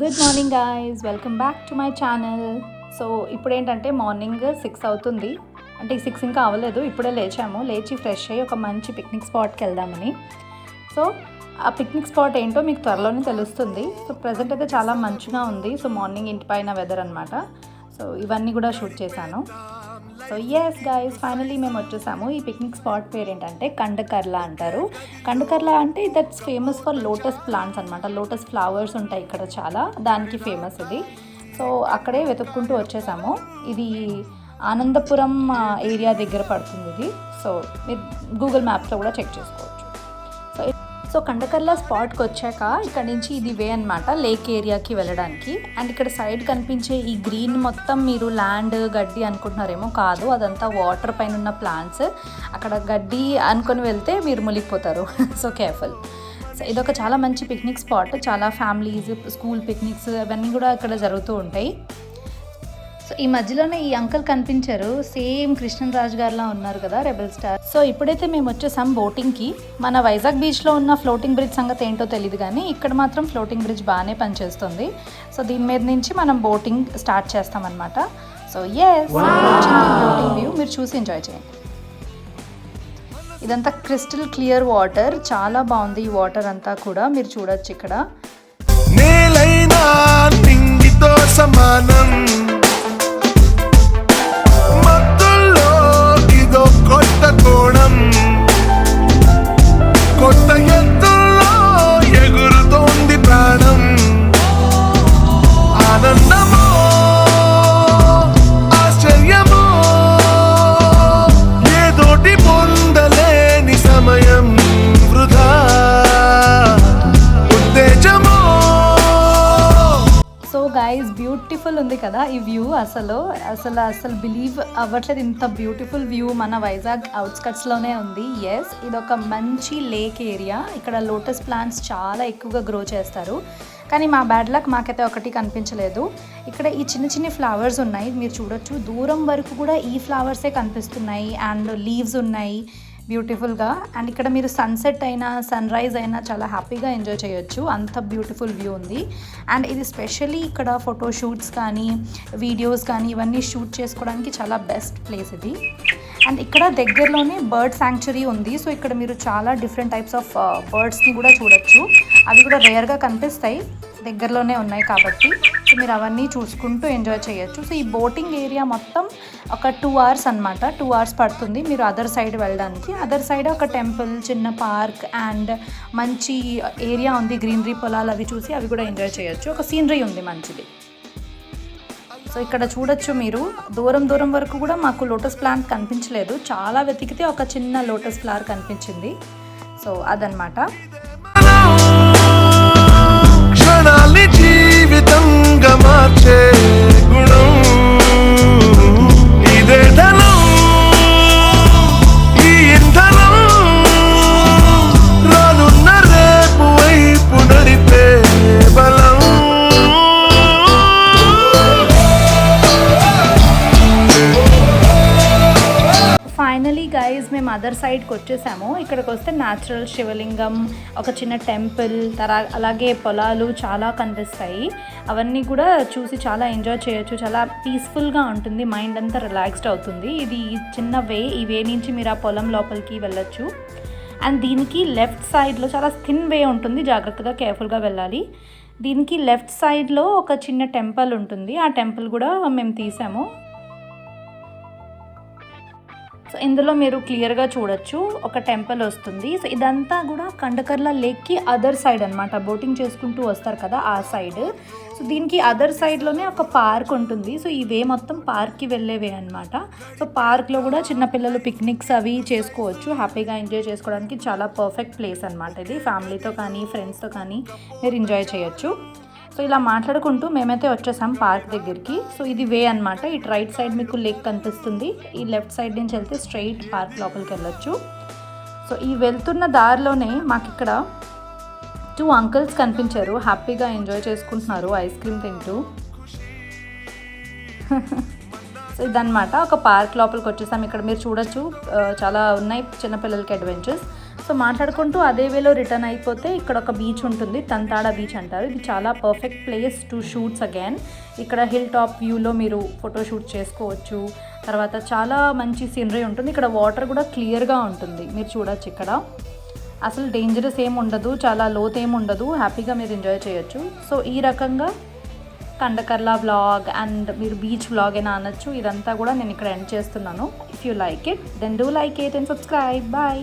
Good morning guys, welcome back to my channel. So ఇప్పుడేంటంటే morning 6 అవుతుంది. అంటే 6 ఇంకా అవ్వలేదు, ఇప్పుడే లేచి ఫ్రెష్ అయ్యి ఒక మంచి పిక్నిక్ స్పాట్కి వెళ్దామని. సో ఆ పిక్నిక్ స్పాట్ ఏంటో మీకు త్వరలోనే తెలుస్తుంది. సో ప్రజెంట్ అయితే చాలా మంచిగా ఉంది. సో మార్నింగ్ ఇంటి పైన వెదర్ అనమాట. సో ఇవన్నీ కూడా షూట్ చేశాను. సో ఎస్ గైస్, ఫైనలీ మేము వచ్చేసాము. ఈ పిక్నిక్ స్పాట్ పేరు ఏంటంటే కండకర్లా అంటారు. కండకర్లా అంటే that's famous for lotus plants అనమాట. లోటస్ ఫ్లవర్స్ ఉంటాయి ఇక్కడ చాలా, దానికి ఫేమస్ ఇది. సో అక్కడే వెతుక్కుంటూ వచ్చేసాము. ఇది ఆనందపురం ఏరియా దగ్గర పడుతుంది ఇది. సో మీరు గూగుల్ మ్యాప్స్లో కూడా చెక్ చేసుకోవచ్చు. సో కండకర్లా స్పాట్కి వచ్చాక ఇక్కడ నుంచి ఇది వే అనమాట, లేక్ ఏరియాకి వెళ్ళడానికి. అండ్ ఇక్కడ సైడ్ కనిపించే ఈ గ్రీన్ మొత్తం మీరు ల్యాండ్ గడ్డి అనుకుంటున్నారేమో, కాదు, అదంతా వాటర్ పైన ఉన్న ప్లాంట్స్. అక్కడ గడ్డి అనుకొని వెళ్తే మీరు మునిగిపోతారు. So careful. సో ఇదొక చాలా మంచి పిక్నిక్ స్పాట్. చాలా ఫ్యామిలీస్, స్కూల్ పిక్నిక్స్ అవన్నీ కూడా ఇక్కడ జరుగుతూ ఉంటాయి. సో ఈ మధ్యలోనే ఈ అంకుల్ కనిపించారు, సేమ్ కృష్ణరాజు గారిలా ఉన్నారు కదా, రెబల్ స్టార్. సో ఇప్పుడైతే మేము వచ్చేసాం బోటింగ్కి. మన వైజాగ్ బీచ్లో ఉన్న ఫ్లోటింగ్ బ్రిడ్జ్ సంగతి ఏంటో తెలియదు, కానీ ఇక్కడ మాత్రం ఫ్లోటింగ్ బ్రిడ్జ్ బాగానే పనిచేస్తుంది. సో దీని మీద నుంచి మనం బోటింగ్ స్టార్ట్ చేస్తామన్నమాట. సో ఎస్, ఫ్లోటింగ్ వ్యూ మీరు చూసి ఎంజాయ్ చేయండి. ఇదంతా క్రిస్టల్ క్లియర్ వాటర్, చాలా బాగుంది ఈ వాటర్ అంతా కూడా, మీరు చూడొచ్చు ఇక్కడ. సమానం కొత్త కోణం, కొత్త ఎత్తుల్లో ఎగురుతోంది ప్రాణం. ఆనందమో ఆశ్చర్యమో ఏదోటి పొందలేని సమయం వృధా ఉత్తేజమో. సో గైస్, బ్యూటిఫుల్ ఉంది కదా ఈ వ్యూ. అసలు బిలీవ్ అవ్వట్లేదు, ఇంత బ్యూటిఫుల్ వ్యూ మన వైజాగ్ అవుట్స్కట్స్లోనే ఉంది. ఎస్, ఇదొక మంచి లేక్ ఏరియా. ఇక్కడ లోటస్ ప్లాంట్స్ చాలా ఎక్కువగా గ్రో చేస్తారు. కానీ మా బ్యాడ్ లక్, మాకైతే ఒకటి కనిపించలేదు. ఇక్కడ ఈ చిన్న చిన్న ఫ్లవర్స్ ఉన్నాయి, మీరు చూడొచ్చు. దూరం వరకు కూడా ఈ ఫ్లవర్సే కనిపిస్తున్నాయి. అండ్ లీవ్స్ ఉన్నాయి బ్యూటిఫుల్గా. అండ్ ఇక్కడ మీరు సన్సెట్ అయినా సన్ రైజ్ అయినా చాలా హ్యాపీగా ఎంజాయ్ చేయొచ్చు, అంత బ్యూటిఫుల్ వ్యూ ఉంది. అండ్ ఇది స్పెషల్లీ ఇక్కడ ఫోటోషూట్స్ కానీ వీడియోస్ కానీ ఇవన్నీ షూట్ చేసుకోవడానికి చాలా బెస్ట్ ప్లేస్ ఇది. అండ్ ఇక్కడ దగ్గరలోనే బర్డ్ శాంక్చురీ ఉంది. సో ఇక్కడ మీరు చాలా డిఫరెంట్ టైప్స్ ఆఫ్ బర్డ్స్ని కూడా చూడొచ్చు. అవి కూడా రేర్గా కనిపిస్తాయి, దగ్గరలోనే ఉన్నాయి కాబట్టి. సో మీరు అవన్నీ చూసుకుంటూ ఎంజాయ్ చేయొచ్చు. సో ఈ బోటింగ్ ఏరియా మొత్తం ఒక 2 hours అనమాట. 2 hours పడుతుంది మీరు అదర్ సైడ్ వెళ్ళడానికి. అదర్ సైడ్ ఒక టెంపుల్, చిన్న పార్క్ అండ్ మంచి ఏరియా ఉంది, గ్రీనరీ పొలాలు అవి చూసి అవి కూడా ఎంజాయ్ చేయొచ్చు. ఒక సీనరీ ఉంది మంచిది. సో ఇక్కడ చూడొచ్చు మీరు, దూరం వరకు కూడా మాకు లోటస్ ప్లాంట్ కనిపించలేదు. చాలా వెతికితే ఒక చిన్న లోటస్ ఫ్లవర్ కనిపించింది. సో అదనమాట. జీవితంగా మార్చే గుణం ఇదే ధనం, ఈ ఇంధనం రానున్న రేపు వైపు నడిపే బలం. ఫైనలీ గైజ్, మేము అదర్ సైడ్కి వచ్చేసాము. ఇక్కడికి వస్తే న్యాచురల్ శివలింగం, ఒక చిన్న టెంపుల్, అలాగే పొలాలు చాలా కనిపిస్తాయి. అవన్నీ కూడా చూసి చాలా ఎంజాయ్ చేయొచ్చు. చాలా పీస్ఫుల్గా ఉంటుంది, మైండ్ అంతా రిలాక్స్డ్ అవుతుంది. ఇది చిన్న వే, ఈ వే నుంచి మీరు ఆ పొలం లోపలికి వెళ్ళొచ్చు. అండ్ దీనికి లెఫ్ట్ సైడ్లో చాలా థిన్ వే ఉంటుంది, జాగ్రత్తగా కేర్ఫుల్గా వెళ్ళాలి. దీనికి లెఫ్ట్ సైడ్లో ఒక చిన్న టెంపుల్ ఉంటుంది, ఆ టెంపుల్ కూడా మేము తీసాము. సో ఇందులో మీరు క్లియర్గా చూడొచ్చు, ఒక టెంపుల్ వస్తుంది. సో ఇదంతా కూడా కండకర్లా లేక్కి అదర్ సైడ్ అనమాట. బోటింగ్ చేసుకుంటూ వస్తారు కదా ఆ సైడ్. సో దీనికి అదర్ సైడ్లోనే ఒక పార్క్ ఉంటుంది. సో ఈ వే మొత్తం పార్క్కి వెళ్ళే వే అనమాట. సో పార్క్లో కూడా చిన్నపిల్లలు పిక్నిక్స్ అవి చేసుకోవచ్చు, హ్యాపీగా ఎంజాయ్ చేసుకోవడానికి చాలా పర్ఫెక్ట్ ప్లేస్ అనమాట ఇది. ఫ్యామిలీతో కానీ ఫ్రెండ్స్తో కానీ మీరు ఎంజాయ్ చేయొచ్చు. సో ఇలా మాట్లాడుకుంటూ మేమైతే వచ్చేసాం పార్క్ దగ్గరికి. సో ఇది వే అనమాట. ఇటు రైట్ సైడ్ మీకు లేక్ కనిపిస్తుంది, ఈ లెఫ్ట్ సైడ్ నుంచి వెళ్తే స్ట్రైట్ పార్క్ లోపలికి వెళ్ళొచ్చు. సో ఈ వెళ్తున్న దారిలోనే మాకు ఇక్కడ 2 అంకుల్స్ కనిపించారు, హ్యాపీగా ఎంజాయ్ చేసుకుంటున్నారు ఐస్ క్రీమ్ తింటూ. సో ఇదన్నమాట, ఒక పార్క్ లోపలికి వచ్చేసాం. ఇక్కడ మీరు చూడొచ్చు చాలా ఉన్నాయి చిన్నపిల్లలకి అడ్వెంచర్స్. సో మాట్లాడుకుంటూ అదే వేలో రిటర్న్ అయిపోతే ఇక్కడ ఒక బీచ్ ఉంటుంది, తంతాడా బీచ్ అంటారు. ఇది చాలా perfect place to shoots again. ఇక్కడ హిల్ టాప్ వ్యూలో మీరు ఫోటోషూట్ చేసుకోవచ్చు. తర్వాత చాలా మంచి సీనరీ ఉంటుంది. ఇక్కడ వాటర్ కూడా క్లియర్గా ఉంటుంది, మీరు చూడొచ్చు. ఇక్కడ అసలు డేంజరస్ ఏమి ఉండదు, చాలా లోతు ఏమి ఉండదు, హ్యాపీగా మీరు ఎంజాయ్ చేయొచ్చు. సో ఈ రకంగా కండకర్లా వ్లాగ్ అండ్ మీరు బీచ్ వ్లాగ్ అయినా అనొచ్చు. ఇదంతా కూడా నేను ఇక్కడ ఎండ్ చేస్తున్నాను. If you like it then do like it and subscribe. Bye.